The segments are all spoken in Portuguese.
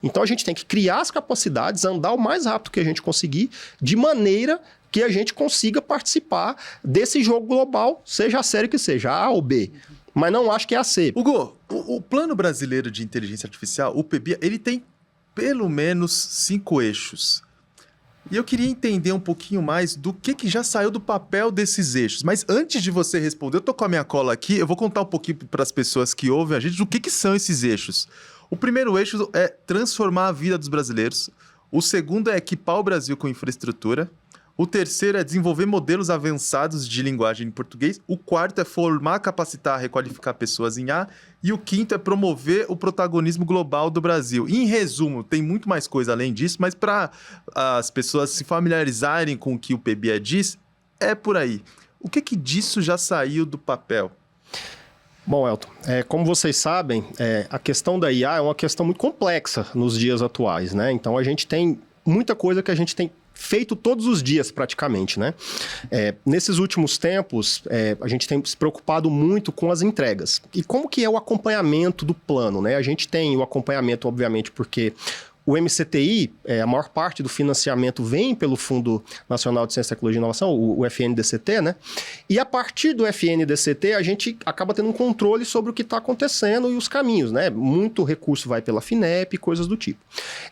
Então a gente tem que criar as capacidades, andar o mais rápido que a gente conseguir, de maneira que a gente consiga participar desse jogo global, seja a série que seja, A ou B. Mas não acho que é a C. Hugo, o Plano Brasileiro de Inteligência Artificial, o PBIA, ele tem pelo menos 5 eixos. E eu queria entender um pouquinho mais do que já saiu do papel desses eixos. Mas antes de você responder, eu tô com a minha cola aqui, eu vou contar um pouquinho para as pessoas que ouvem a gente do que são esses eixos. O primeiro eixo é transformar a vida dos brasileiros. O segundo é equipar o Brasil com infraestrutura. O terceiro é desenvolver modelos avançados de linguagem em português. O quarto é formar, capacitar, requalificar pessoas em A. E o quinto é promover o protagonismo global do Brasil. Em resumo, tem muito mais coisa além disso, mas para as pessoas se familiarizarem com o que o PBIA diz, é por aí. O que disso já saiu do papel? Bom, Elton, como vocês sabem, a questão da IA é uma questão muito complexa nos dias atuais, né? Então a gente tem muita coisa que a gente tem feito todos os dias praticamente, né? Nesses últimos tempos, a gente tem se preocupado muito com as entregas. E como que é o acompanhamento do plano, né? A gente tem o acompanhamento, obviamente, porque o MCTI, a maior parte do financiamento vem pelo Fundo Nacional de Ciência, Tecnologia e Inovação, o FNDCT, né? E a partir do FNDCT, a gente acaba tendo um controle sobre o que está acontecendo e os caminhos, né? Muito recurso vai pela FINEP, coisas do tipo.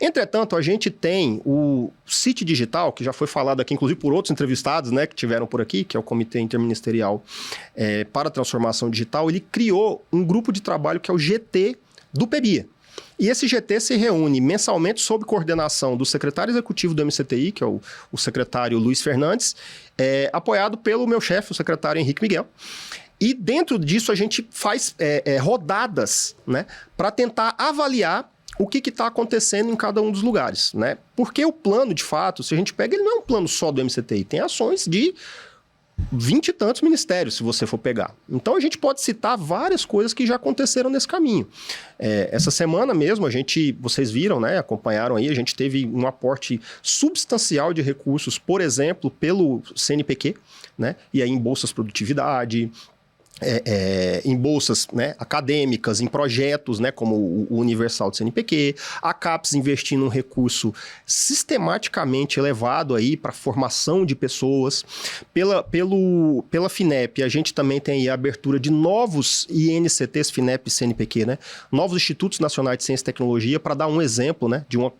Entretanto, a gente tem o CIT Digital, que já foi falado aqui, inclusive por outros entrevistados, né, que tiveram por aqui, que é o Comitê Interministerial para a Transformação Digital. Ele criou um grupo de trabalho que é o GT do PBIA. E esse GT se reúne mensalmente sob coordenação do secretário executivo do MCTI, que é o secretário Luiz Fernandes, apoiado pelo meu chefe, o secretário Henrique Miguel. E dentro disso a gente faz rodadas, né, para tentar avaliar o que está acontecendo em cada um dos lugares, né? Porque o plano, de fato, se a gente pega, ele não é um plano só do MCTI, tem ações de 20 e tantos ministérios, se você for pegar. Então, a gente pode citar várias coisas que já aconteceram nesse caminho. Essa semana mesmo, vocês viram, né, acompanharam aí, a gente teve um aporte substancial de recursos, por exemplo, pelo CNPq, né, e aí em bolsas produtividade, em bolsas, né, acadêmicas, em projetos, né, como o Universal do CNPq, a CAPES investindo um recurso sistematicamente elevado aí para formação de pessoas. Pela FINEP, a gente também tem aí a abertura de novos INCTs, FINEP e CNPq, né, novos Institutos Nacionais de Ciência e Tecnologia, para dar um exemplo, né, de uma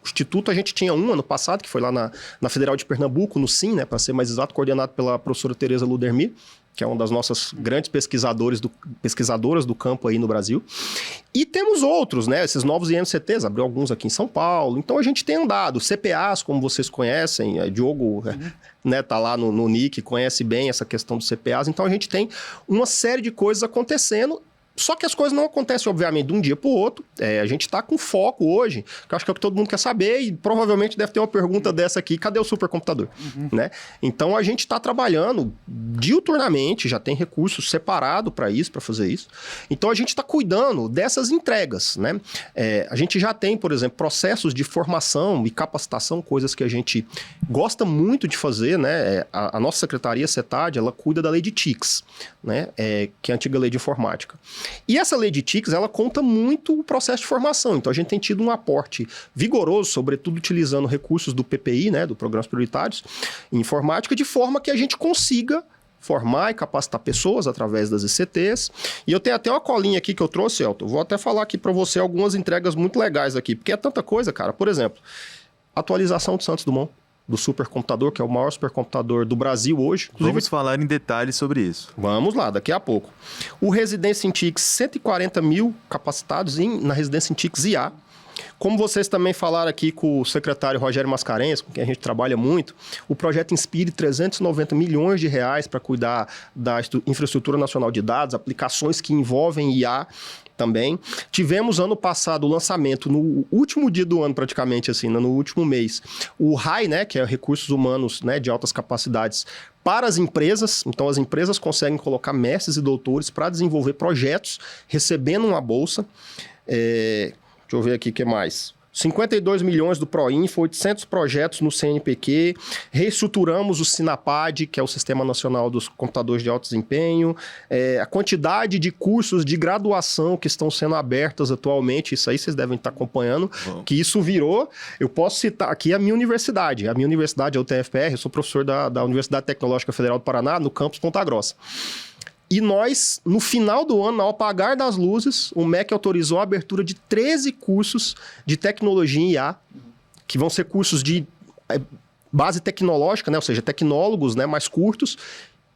instituto. A gente tinha um ano passado, que foi lá na Federal de Pernambuco, no SIM, né, para ser mais exato, coordenado pela professora Tereza Ludermir, que é uma das nossas grandes pesquisadoras do campo aí no Brasil. E temos outros, né? Esses novos INCTs, abriu alguns aqui em São Paulo. Então a gente tem andado. CPAs, como vocês conhecem, Diogo, né, tá lá no NIC, conhece bem essa questão dos CPAs. Então a gente tem uma série de coisas acontecendo. Só que as coisas não acontecem, obviamente, de um dia para o outro. A gente está com foco hoje, que eu acho que é o que todo mundo quer saber, e provavelmente deve ter uma pergunta dessa aqui: cadê o supercomputador? Né? Então, a gente está trabalhando diuturnamente, já tem recursos separados para isso, para fazer isso. Então, a gente está cuidando dessas entregas. Né? A gente já tem, por exemplo, processos de formação e capacitação, coisas que a gente gosta muito de fazer. Né? A nossa secretaria, CETAD, ela cuida da lei de TICs, né? Que é a antiga lei de informática. E essa lei de TICs, ela conta muito o processo de formação. Então, a gente tem tido um aporte vigoroso, sobretudo utilizando recursos do PPI, né, do Programas Prioritários, em informática, de forma que a gente consiga formar e capacitar pessoas através das ICTs. E eu tenho até uma colinha aqui que eu trouxe, Elton. Vou até falar aqui para você algumas entregas muito legais aqui, porque é tanta coisa, cara. Por exemplo, atualização do Santos Dumont, do supercomputador, que é o maior supercomputador do Brasil hoje. Vamos falar em detalhes sobre isso. Vamos lá, daqui a pouco. O Residência em TICs, 140 mil capacitados na Residência em TICs IA. Como vocês também falaram aqui com o secretário Rogério Mascarenhas, com quem a gente trabalha muito, o projeto Inspire, 390 milhões de reais para cuidar da infraestrutura nacional de dados, aplicações que envolvem IA também. Tivemos ano passado o lançamento, no último dia do ano praticamente, assim, no último mês, o RAI, né, que é Recursos Humanos, né, de Altas Capacidades para as empresas. Então, as empresas conseguem colocar mestres e doutores para desenvolver projetos, recebendo uma bolsa. Deixa eu ver aqui o que mais. 52 milhões do Proinfo, 800 projetos no CNPq, reestruturamos o Sinapad, que é o Sistema Nacional dos Computadores de Alto Desempenho, a quantidade de cursos de graduação que estão sendo abertos atualmente, isso aí vocês devem estar acompanhando, que isso virou, eu posso citar aqui a minha universidade é o TFPR, eu sou professor da Universidade Tecnológica Federal do Paraná, no campus Ponta Grossa. E nós, no final do ano, ao apagar das luzes, o MEC autorizou a abertura de 13 cursos de tecnologia em IA, que vão ser cursos de base tecnológica, né? Ou seja, tecnólogos, né? Mais curtos,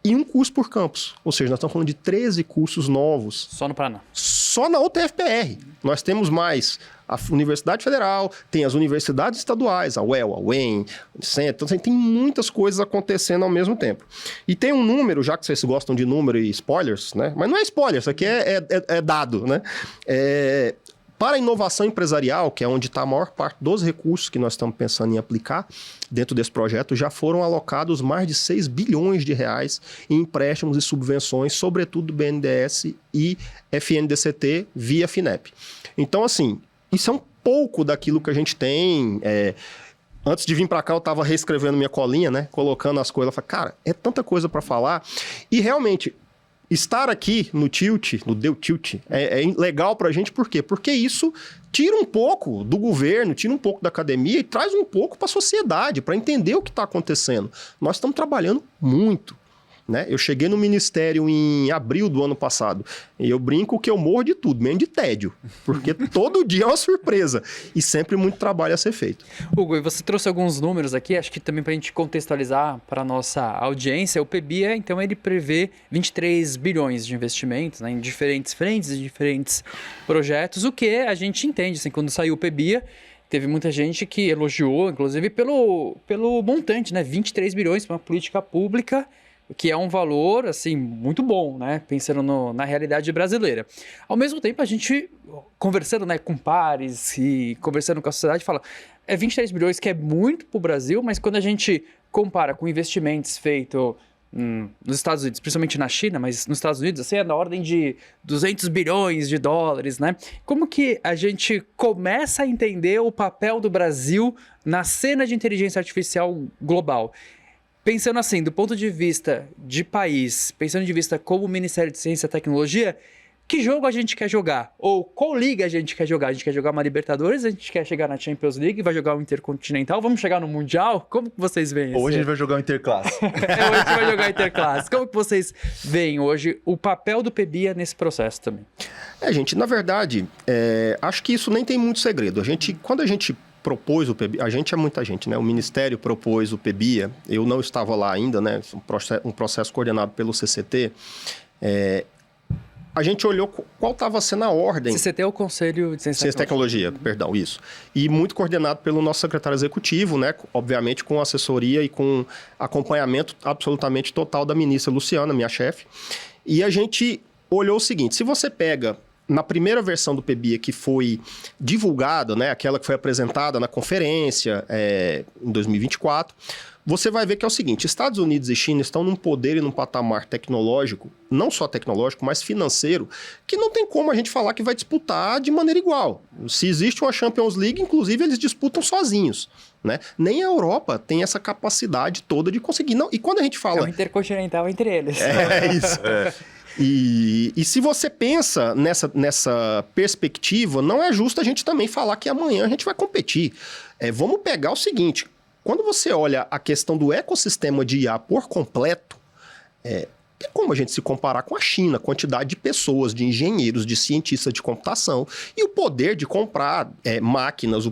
e um curso por campus. Ou seja, nós estamos falando de 13 cursos novos. Só no Paraná? Só na UTFPR. Nós temos mais a Universidade Federal, tem as universidades estaduais, a UEL, a UEM, o Centro, então, tem muitas coisas acontecendo ao mesmo tempo. E tem um número, já que vocês gostam de número e spoilers, né? Mas não é spoiler, isso aqui é dado, né? Para a inovação empresarial, que é onde está a maior parte dos recursos que nós estamos pensando em aplicar dentro desse projeto, já foram alocados mais de 6 bilhões de reais em empréstimos e subvenções, sobretudo do BNDES e FNDCT via FINEP. Então, assim, isso é um pouco daquilo que a gente tem. Antes de vir para cá, eu estava reescrevendo minha colinha, né? Colocando as coisas. Eu falei, cara, é tanta coisa para falar. E realmente, estar aqui no Tilt, no Deu Tilt, é legal para a gente. Por quê? Porque isso tira um pouco do governo, tira um pouco da academia e traz um pouco para a sociedade, para entender o que está acontecendo. Nós estamos trabalhando muito. Né? Eu cheguei no Ministério em abril do ano passado e eu brinco que eu morro de tudo, menos de tédio, porque todo dia é uma surpresa e sempre muito trabalho a ser feito. Hugo, e você trouxe alguns números aqui, acho que também para a gente contextualizar para a nossa audiência. O PBIA, então, ele prevê 23 bilhões de investimentos, né, em diferentes frentes e diferentes projetos, o que a gente entende, assim, quando saiu o PBIA, teve muita gente que elogiou, inclusive pelo montante, né, 23 bilhões para uma política pública, que é um valor, assim, muito bom, né? Pensando na realidade brasileira. Ao mesmo tempo, a gente, conversando, né, com pares e conversando com a sociedade, fala, 23 bilhões que é muito para o Brasil, mas quando a gente compara com investimentos feitos nos Estados Unidos, principalmente na China, mas nos Estados Unidos, assim, é na ordem de 200 bilhões de dólares, né? Como que a gente começa a entender o papel do Brasil na cena de inteligência artificial global? Pensando assim, do ponto de vista de país, pensando de vista como Ministério de Ciência e Tecnologia, que jogo a gente quer jogar? Ou qual liga a gente quer jogar? A gente quer jogar uma Libertadores? A gente quer chegar na Champions League? Vai jogar um Intercontinental? Vamos chegar no Mundial? Como que vocês veem isso? Hoje a gente vai jogar o Interclasse. Hoje a gente vai jogar Interclasse. Como que vocês veem hoje o papel do PBIA nesse processo também? Gente, na verdade, acho que isso nem tem muito segredo. Quando a gente propôs o PBIA, a gente é muita gente, né? O Ministério propôs o PBIA, eu não estava lá ainda, né? Um processo coordenado pelo CCT. A gente olhou qual estava sendo a ordem. CCT é o Conselho de Ciência e Tecnologia. Perdão, isso. E muito coordenado pelo nosso secretário executivo, né? Obviamente com assessoria e com acompanhamento absolutamente total da ministra Luciana, minha chefe. E a gente olhou o seguinte, se você pega na primeira versão do PBIA que foi divulgada, né, aquela que foi apresentada na conferência em 2024, você vai ver que é o seguinte, Estados Unidos e China estão num poder e num patamar tecnológico, não só tecnológico, mas financeiro, que não tem como a gente falar que vai disputar de maneira igual. Se existe uma Champions League, inclusive, eles disputam sozinhos. Né? Nem a Europa tem essa capacidade toda de conseguir. Não, e quando a gente fala... É um intercontinental entre eles. É isso. E se você pensa nessa perspectiva, não é justo a gente também falar que amanhã a gente vai competir. Vamos pegar o seguinte, quando você olha a questão do ecossistema de IA por completo, tem como a gente se comparar com a China, a quantidade de pessoas, de engenheiros, de cientistas de computação e o poder de comprar máquinas,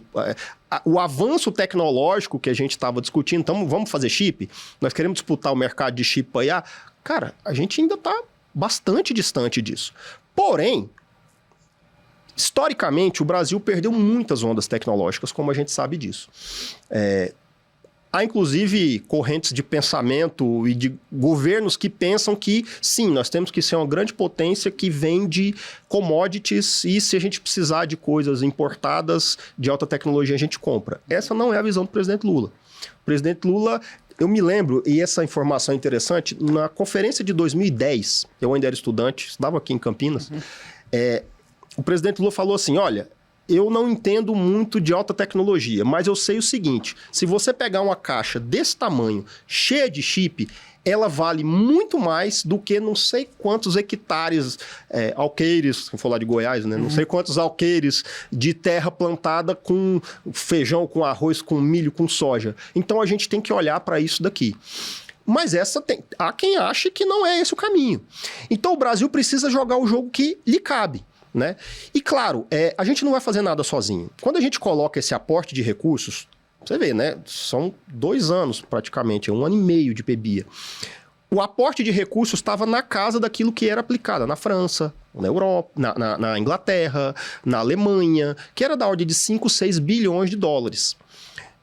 o avanço tecnológico que a gente estava discutindo. Então, vamos fazer chip? Nós queremos disputar o mercado de chip para IA? Cara, a gente ainda está bastante distante disso. Porém, historicamente, o Brasil perdeu muitas ondas tecnológicas, como a gente sabe disso. Há, inclusive, correntes de pensamento e de governos que pensam que, sim, nós temos que ser uma grande potência que vende commodities e se a gente precisar de coisas importadas de alta tecnologia, a gente compra. Essa não é a visão do presidente Lula. O presidente Lula... Eu me lembro, e essa informação é interessante, na conferência de 2010, eu ainda era estudante, estudava aqui em Campinas, o presidente Lula falou assim, olha, eu não entendo muito de alta tecnologia, mas eu sei o seguinte, se você pegar uma caixa desse tamanho, cheia de chip, ela vale muito mais do que não sei quantos hectares, alqueires, se for lá de Goiás, né? Não sei quantos alqueires de terra plantada com feijão, com arroz, com milho, com soja. Então a gente tem que olhar para isso daqui. Mas há quem ache que não é esse o caminho. Então o Brasil precisa jogar o jogo que lhe cabe. Né? E claro, a gente não vai fazer nada sozinho. Quando a gente coloca esse aporte de recursos, você vê, né? São 2 anos praticamente, 1 ano e meio de PBIA. O aporte de recursos estava na casa daquilo que era aplicado na França, na Europa, na Inglaterra, na Alemanha, que era da ordem de 5, 6 bilhões de dólares.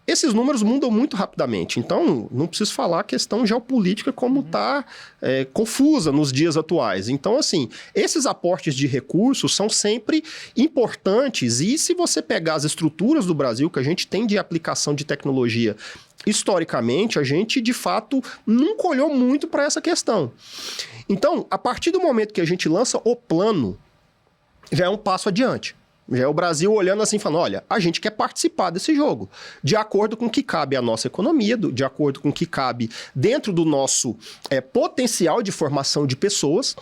Esses números mudam muito rapidamente, então não preciso falar a questão geopolítica como está confusa nos dias atuais. Então, assim, esses aportes de recursos são sempre importantes e se você pegar as estruturas do Brasil que a gente tem de aplicação de tecnologia, historicamente, a gente, de fato, nunca olhou muito para essa questão. Então, a partir do momento que a gente lança o plano, já é um passo adiante. Já é o Brasil olhando assim, falando, olha, a gente quer participar desse jogo, de acordo com o que cabe à nossa economia, de acordo com o que cabe dentro do nosso potencial de formação de pessoas,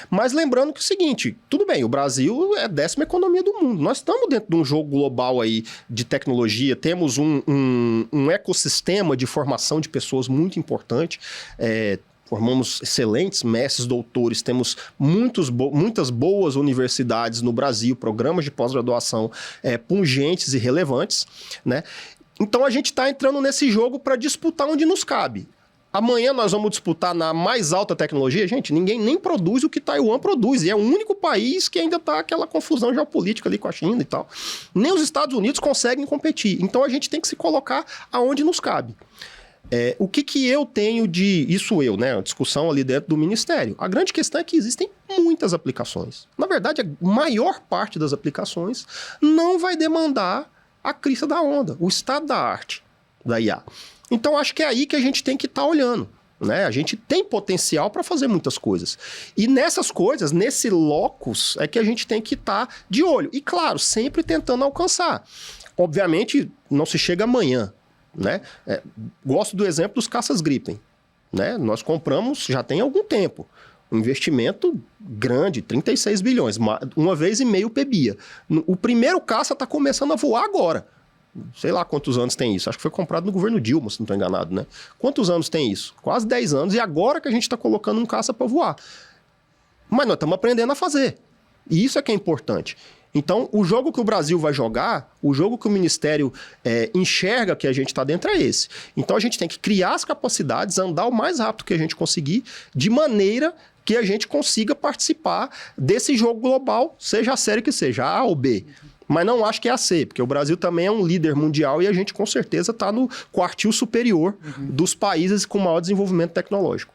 mas lembrando que é o seguinte, tudo bem, o Brasil é a 10ª economia do mundo, nós estamos dentro de um jogo global aí de tecnologia, temos um ecossistema de formação de pessoas muito importante, formamos excelentes mestres, doutores, temos muitas boas universidades no Brasil, programas de pós-graduação pungentes e relevantes, né? Então a gente está entrando nesse jogo para disputar onde nos cabe. Amanhã nós vamos disputar na mais alta tecnologia. Gente, ninguém nem produz o que Taiwan produz. E é o único país que ainda está aquela confusão geopolítica ali com a China e tal. Nem os Estados Unidos conseguem competir. Então a gente tem que se colocar aonde nos cabe. O que eu tenho né? A discussão ali dentro do Ministério. A grande questão é que existem muitas aplicações. Na verdade, a maior parte das aplicações não vai demandar a crista da onda, o estado da arte da IA. Então, acho que é aí que a gente tem que estar olhando. Né? A gente tem potencial para fazer muitas coisas. E nessas coisas, nesse locus, é que a gente tem que estar de olho. E, claro, sempre tentando alcançar. Obviamente, não se chega amanhã. Né? Gosto do exemplo dos caças Gripen. Né? Nós compramos já tem algum tempo. Um investimento grande, 36 bilhões, 1,5 vezes o PBIA. O primeiro caça está começando a voar agora. Sei lá quantos anos tem isso. Acho que foi comprado no governo Dilma, se não estou enganado. Né? Quantos anos tem isso? Quase 10 anos. E agora que a gente está colocando um caça para voar. Mas nós estamos aprendendo a fazer. E isso é que é importante. Então, o jogo que o Brasil vai jogar, o jogo que o Ministério enxerga que a gente está dentro é esse. Então, a gente tem que criar as capacidades, andar o mais rápido que a gente conseguir, de maneira que a gente consiga participar desse jogo global, seja a série que seja, A ou B. Mas não acho que é a C, porque o Brasil também é um líder mundial e a gente, com certeza, está no quartil superior dos países com maior desenvolvimento tecnológico.